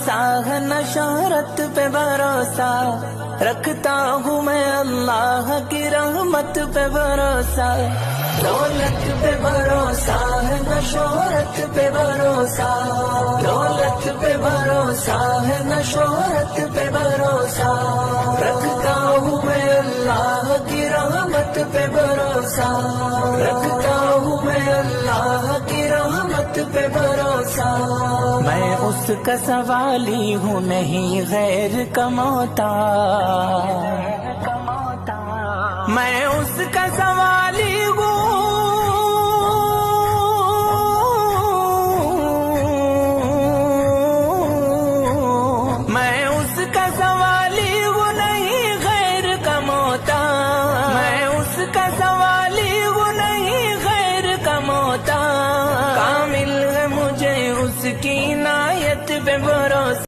بھروسہ ہے نہ شہرت پہ بھروسہ، رکھتا ہوں میں اللہ کی رحمت پہ بھروسہ۔ دولت پہ بھروسہ ہے نہ شہرت پہ بھروسہ، دولت پہ بھروسہ ہے نہ شہرت پہ بھروسہ، رکھتا ہوں میں اللہ کی رحمت پہ بھروسہ، رکھتا ہوں میں اللہ کی رحمت پہ بھروسہ۔ میں اس کا سوالی ہوں نہیں غیر کا محتاج، میں اس کا سوالی ہوں، میں اس کا سوالی ہوں نہیں غیر کا محتاج، میں اس کا سوالی ہوں نہیں غیر کا محتاج۔ کامل ہے مجھے اس کی عنایت پہ بھروسہ۔